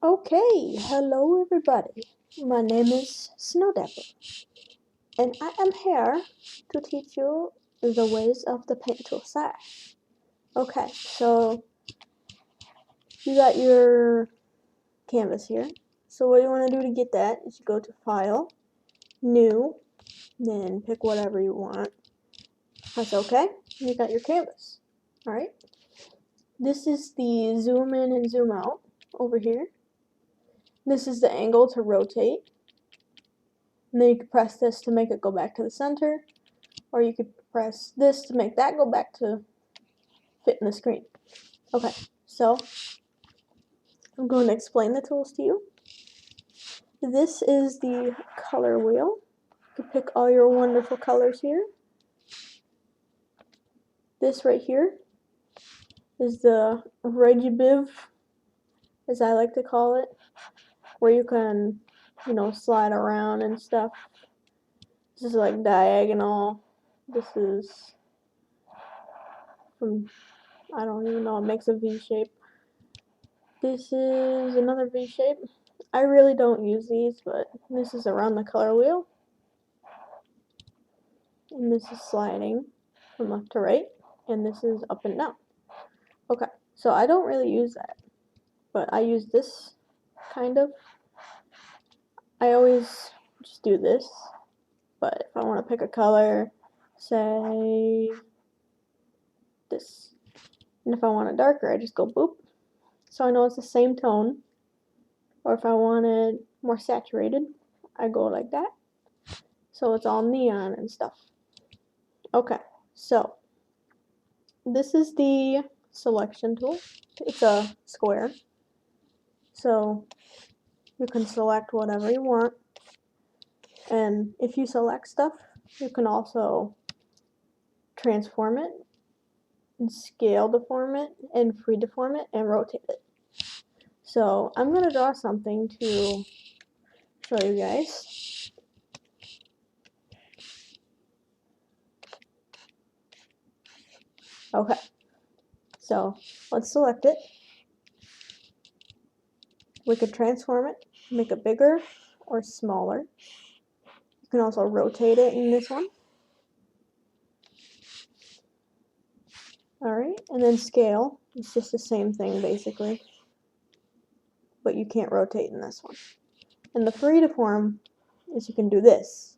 Okay, hello everybody. My name is Snowdapper, and I am here to teach you the ways of the paint tool SAI. Okay, so you got your canvas here. So what you want to do to get that is you go to File, New, then pick whatever you want. Press OK, and you got your canvas. Alright, this is the zoom in and zoom out over here. This is the angle to rotate. And then you can press this to make it go back to the center, or you could press this to make that go back to fit in the screen. Okay, so I'm going to explain the tools to you. This is the color wheel. You can pick all your wonderful colors here. This right here is the regibiv, as I like to call it, where you can, slide around and stuff. This is like diagonal. This is from, I don't even know, it makes a V shape. This is another V shape. I really don't use these, but this is around the color wheel. And this is sliding from left to right. And this is up and down. Okay, so I don't really use that. But I use this kind of. I always just do this. But if I want to pick a color, say this. And if I want it darker, I just go boop. So I know it's the same tone. Or if I want it more saturated, I go like that. So it's all neon and stuff. Okay, so this is the selection tool. It's a square. So you can select whatever you want. And if you select stuff, you can also transform it, and scale deform it, and free deform it, and rotate it. So I'm going to draw something to show you guys. Okay, so let's select it. We could transform it, make it bigger or smaller. You can also rotate it in this one. Alright, and then scale. It's just the same thing basically, but you can't rotate in this one. And the free deform is you can do this.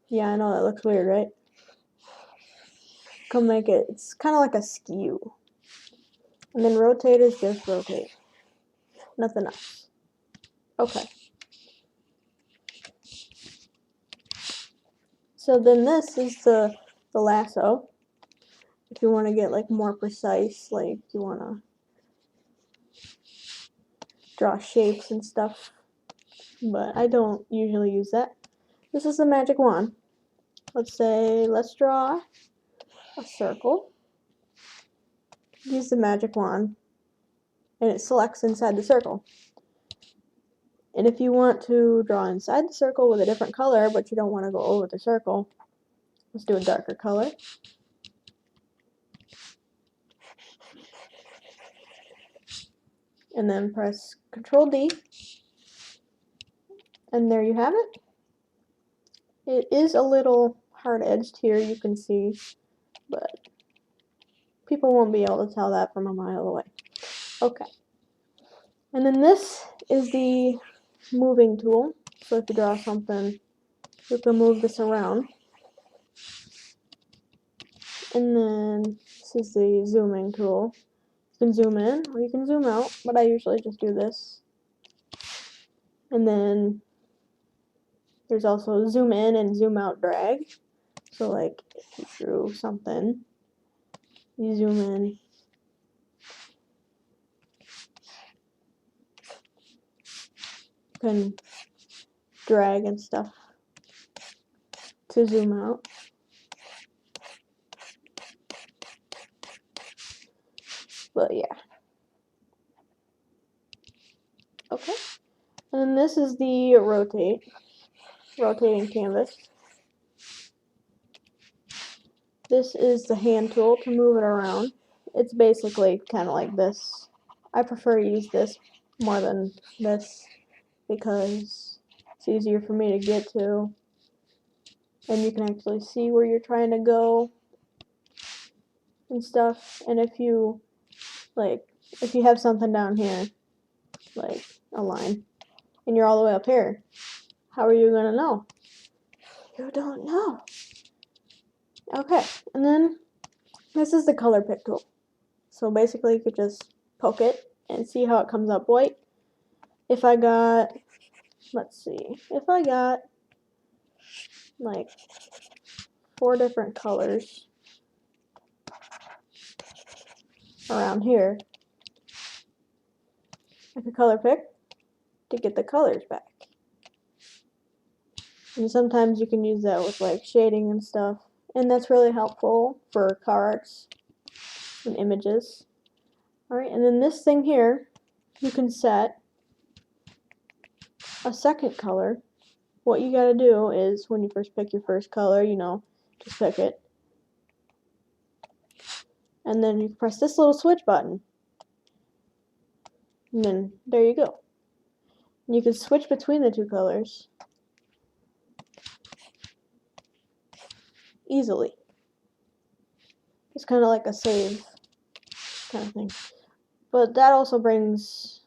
Yeah, I know that looks weird, right? Come make it, it's kind of like a skew. And then rotate is just rotate. Nothing else. Okay. So then this is the lasso. If you want to get like more precise, like you want to draw shapes and stuff. But I don't usually use that. This is the magic wand. Let's draw a circle. Use the magic wand and it selects inside the circle. And if you want to draw inside the circle with a different color, but you don't want to go over the circle, let's do a darker color. And then press Control D. And there you have it. It is a little hard-edged here, you can see, but people won't be able to tell that from a mile away. Okay. And then this is the moving tool. So if you draw something, you can move this around. And then this is the zooming tool. You can zoom in or you can zoom out, but I usually just do this. And then there's also zoom in and zoom out drag. So like if you drew something, you zoom in. You can drag and stuff to zoom out. But yeah. Okay. And then this is the rotating canvas. This is the hand tool to move it around. It's basically kind of like this. I prefer to use this more than this because it's easier for me to get to, and you can actually see where you're trying to go and stuff. And if you have something down here, like a line, and you're all the way up here, how are you gonna know? You don't know. Okay, and then this is the color pick tool. So basically you could just poke it and see how it comes up white. If I got, let's see, if I got like 4 different colors around here, I could color pick to get the colors back. And sometimes you can use that with like shading and stuff, and that's really helpful for cards and images. Alright, and then this thing here, you can set a second color. What you gotta do is when you first pick your first color, just pick it. And then you press this little switch button. And then there you go. And you can switch between the 2 colors easily. It's kind of like a save kind of thing. But that also brings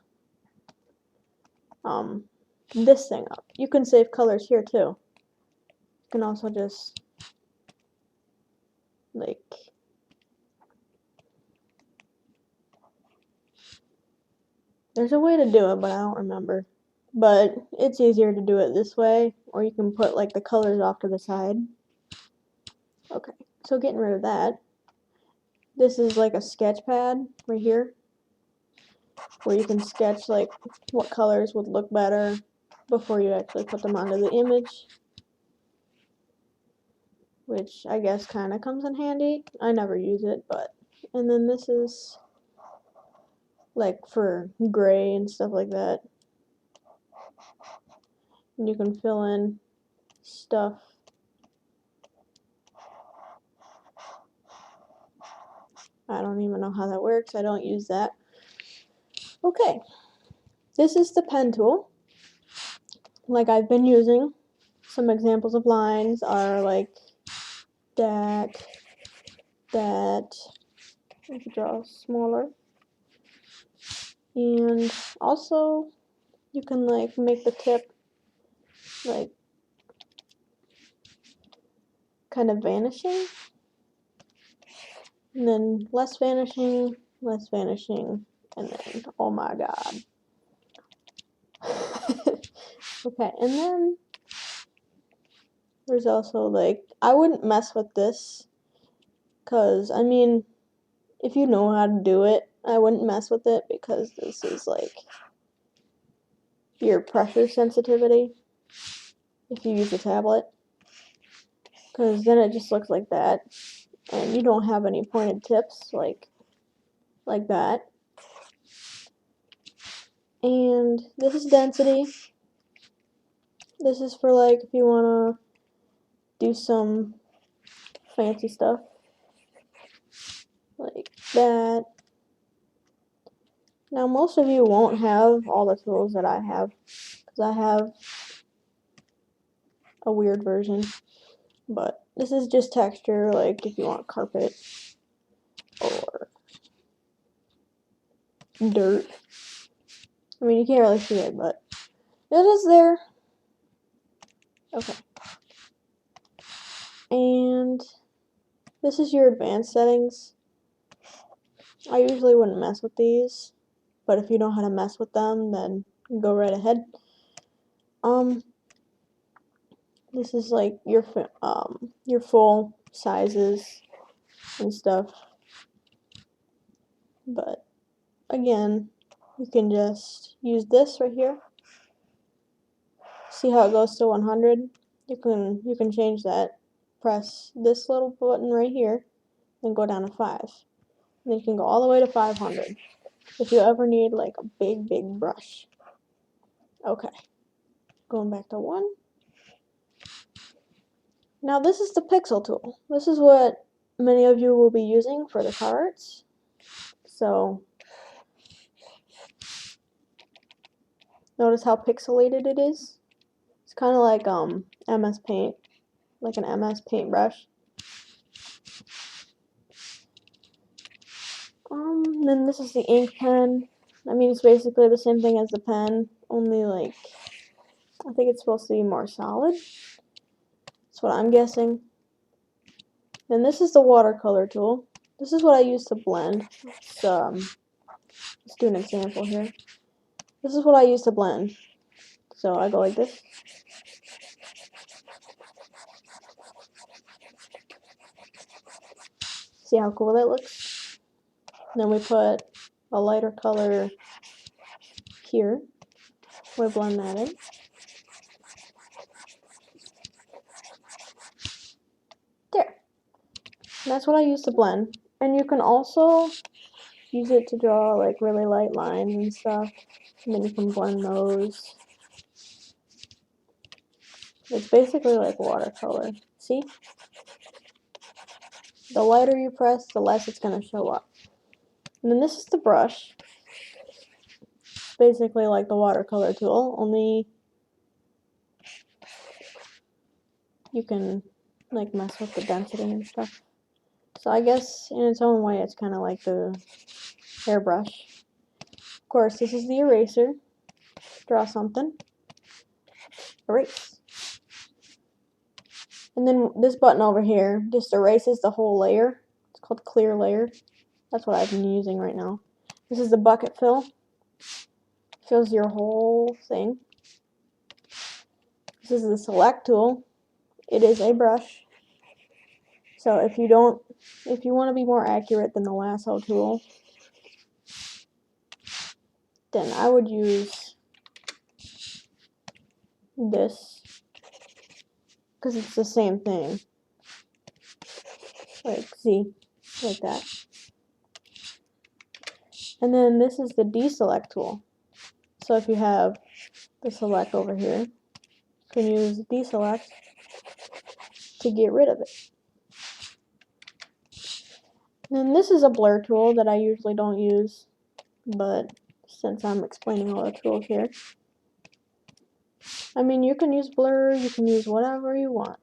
this thing up. You can save colors here too. You can also just there's a way to do it, but I don't remember. But it's easier to do it this way, or you can put like the colors off to the side. Okay, so getting rid of that. This is like a sketch pad right here, where you can sketch like what colors would look better before you actually put them onto the image, which I guess kind of comes in handy. I never use it, but, and then this is like for gray and stuff like that. And you can fill in stuff. I don't even know how that works. I don't use that. Okay, this is the pen tool. Like I've been using. Some examples of lines are like that. I could draw smaller. And also you can like make the tip like kind of vanishing. And then less vanishing, and then, oh my god. Okay, and then there's also like, I wouldn't mess with this, because, I mean, if you know how to do it, I wouldn't mess with it, because this is like your pressure sensitivity, if you use a tablet, because then it just looks like that, and you don't have any pointed tips like that. And this is density. This is for like if you want to do some fancy stuff like that. Now most of you won't have all the tools that I have, because I have a weird version, but this is just texture, like if you want carpet or dirt. I mean, you can't really see it, but it is there. Okay. And this is your advanced settings. I usually wouldn't mess with these, but if you know how to mess with them, then go right ahead. This is like your full sizes and stuff. But again, you can just use this right here. See how it goes to 100? You can change that. Press this little button right here and go down to 5. And then you can go all the way to 500 if you ever need like a big brush. Okay. Going back to 1. Now this is the pixel tool. This is what many of you will be using for the cards. So Notice how pixelated it is? It's kind of like MS Paint, like an MS paintbrush. Then this is the ink pen. I mean, it's basically the same thing as the pen, only like, I think it's supposed to be more solid. That's what I'm guessing. Then this is the watercolor tool. This is what I use to blend. Let's do an example here. This is what I use to blend. So I go like this. See how cool that looks? Then we put a lighter color here. We blend that in. There. And that's what I use to blend. And you can also use it to draw like really light lines and stuff. And then you can blend those. It's basically like watercolor. See? The lighter you press, the less it's going to show up. And then this is the brush. Basically like the watercolor tool, only you can like mess with the density and stuff. So I guess in its own way it's kind of like the hairbrush. Of course, this is the eraser. Draw something. Erase. And then this button over here just erases the whole layer. It's called clear layer. That's what I've been using right now. This is the bucket fill. Fills your whole thing. This is the select tool. It is a brush. So if you want to be more accurate than the lasso tool, then I would use this because it's the same thing. Like, see, like that. And then this is the deselect tool. So if you have the select over here, you can use deselect to get rid of it. And then this is a blur tool that I usually don't use, but since I'm explaining all the tools here, I mean, you can use blur, you can use whatever you want.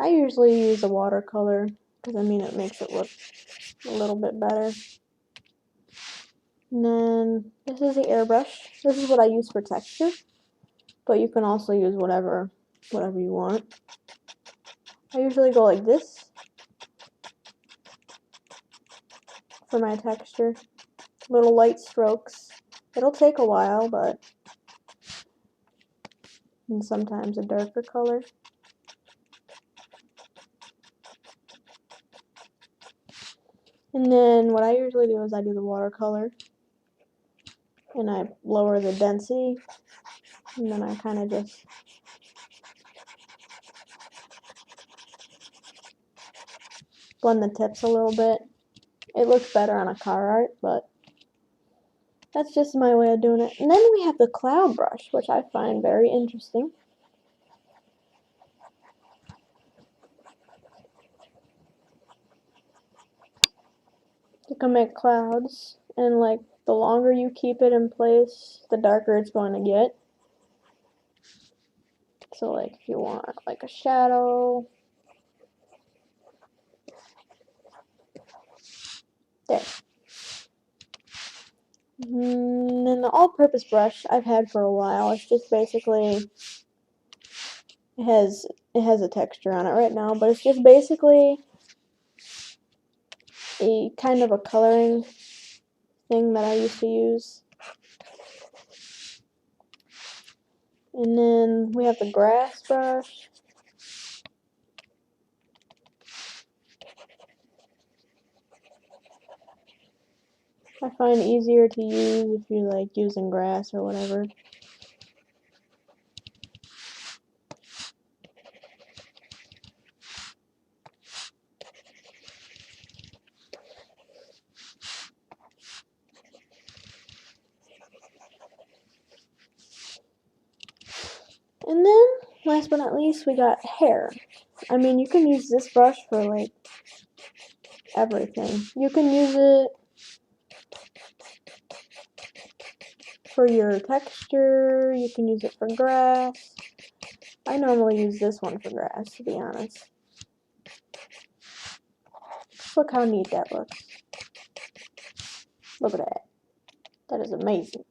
I usually use a watercolor because I mean it makes it look a little bit better. And then this is the airbrush. This is what I use for texture, but you can also use whatever you want. I usually go like this for my texture. Little light strokes. It'll take a while, but and sometimes a darker color. And then what I usually do is I do the watercolor and I lower the density, and then I kind of just blend the tips a little bit. It looks better on a car art, but that's just my way of doing it. And then we have the cloud brush, which I find very interesting. You can make clouds, and like the longer you keep it in place, the darker it's going to get. So like if you want like a shadow, there. And then the all-purpose brush I've had for a while. It's just basically it has a texture on it right now, but it's just basically a kind of a coloring thing that I used to use. And then we have the grass brush. I find easier to use if you're like using grass or whatever. And then last but not least, we got hair. I mean, you can use this brush for like everything. You can use it for your texture, you can use it for grass. I normally use this one for grass, to be honest. Look how neat that looks. Look at that. That is amazing.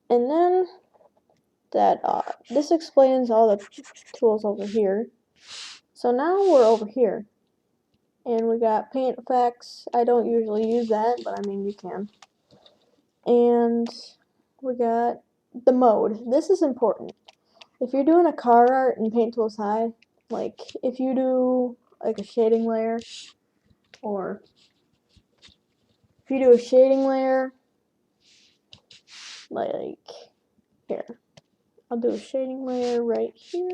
And then this explains all the tools over here. So now we're over here. And we got paint effects. I don't usually use that, but I mean you can. And we got the mode. This is important. If you're doing a car art in Paint Tools High, like if you do like a shading layer, or if you do a shading layer, like here, I'll do a shading layer right here.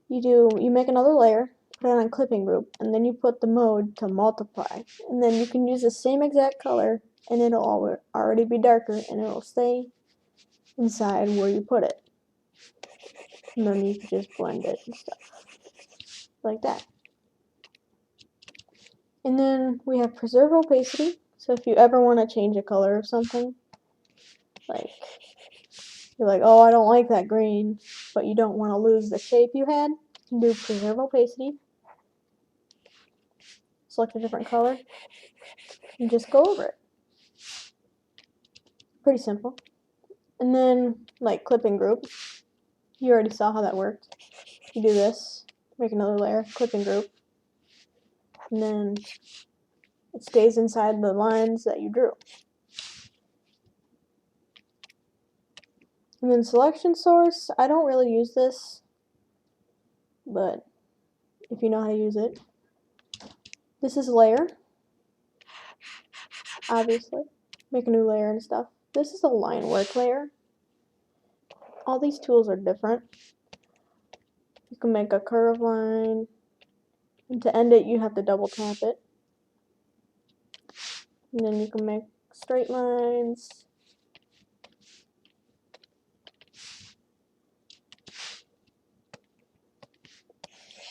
You make another layer, put it on clipping group, and then you put the mode to multiply, and then you can use the same exact color, and it'll already be darker, and it'll stay inside where you put it. And then you can just blend it and stuff like that. And then we have preserve opacity. So if you ever want to change a color of something, like you're like, oh, I don't like that green, but you don't want to lose the shape you had, you can do preserve opacity. Select a different color and just go over it. Pretty simple. And then like clipping group, you already saw how that worked. You do this, make another layer, clipping group, and then it stays inside the lines that you drew. And then selection source, I don't really use this, but if you know how to use it. This is layer, obviously. Make a new layer and stuff. This is a line work layer. All these tools are different. You can make a curve line, and to end it you have to double tap it. And then you can make straight lines.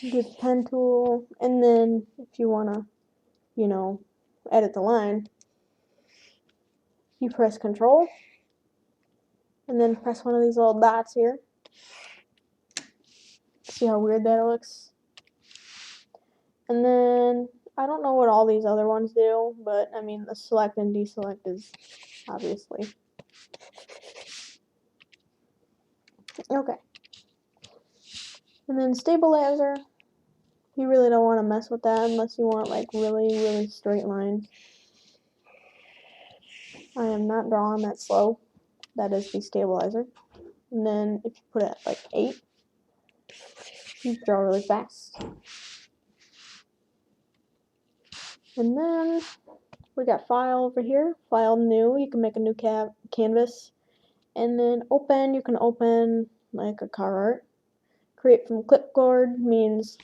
Do the pen tool, and then if you want to, edit the line, you press Control, and then press one of these little dots here. See how weird that looks? And then, I don't know what all these other ones do, but I mean the select and deselect is obviously. Okay. And then stabilizer, you really don't want to mess with that unless you want like really, really straight lines. I am not drawing that slow. That is the stabilizer. And then if you put it at like 8, you draw really fast. And then we got file over here. File new, you can make a new canvas. And then open, you can open like a car art. Create from clipboard means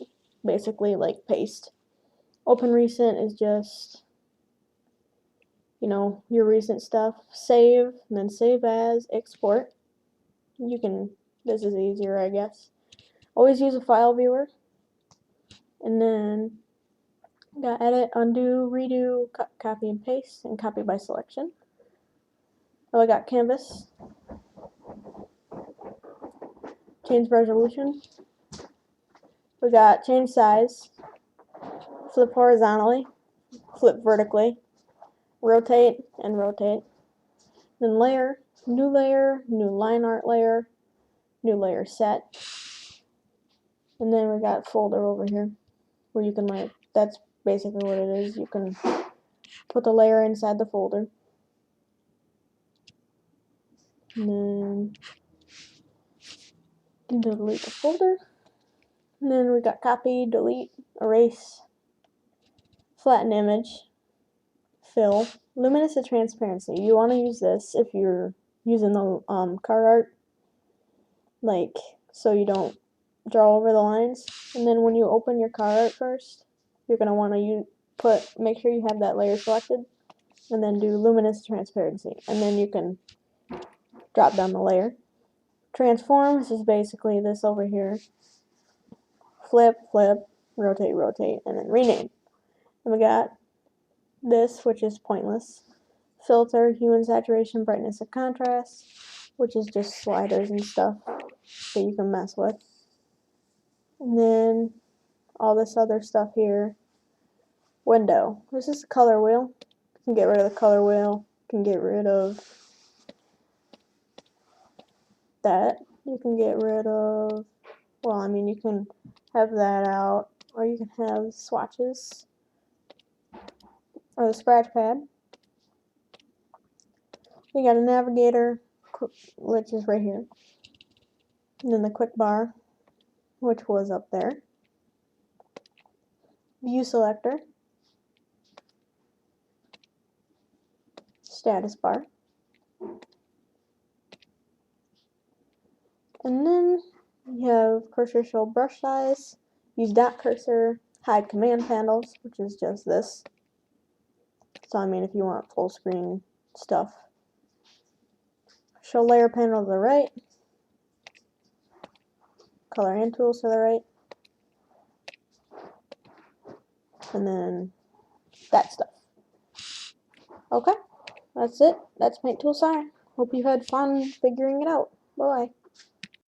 basically like paste. Open recent is just, your recent stuff. Save, and then save as, export. This is easier, I guess. Always use a file viewer. And then got edit, undo, redo, copy and paste, and copy by selection. Oh, I got canvas. Change resolution. We got change size. Flip horizontally. Flip vertically. Rotate and rotate. Then layer, new line art layer, new layer set. And then we got folder over here where you can that's basically what it is. You can put the layer inside the folder. And then you can delete the folder. And then we got copy, delete, erase, flatten image, fill, luminance and transparency. You want to use this if you're using the car art, like so you don't draw over the lines. And then when you open your car art first, you're going to want to make sure you have that layer selected, and then do luminance transparency, and then you can drop down the layer. Transform, this is basically this over here. Flip, flip, rotate, rotate, and then rename. And we got this, which is pointless. Filter, hue and saturation, brightness and contrast, which is just sliders and stuff that you can mess with. And then all this other stuff here. Window. This is the color wheel. You can get rid of the color wheel. You can get rid of that. You can get rid of, well, I mean, you can have that out, or you can have swatches, or the scratch pad. You got a navigator, which is right here. And then the quick bar, which was up there. View selector. Status bar. And then you have cursor show brush size, use dot cursor, hide command panels, which is just this. So I mean, if you want full screen stuff. Show layer panel to the right, color and tools to the right, and then that stuff. Okay, that's it. That's Paint Tool SAI. Hope you had fun figuring it out. Bye-bye.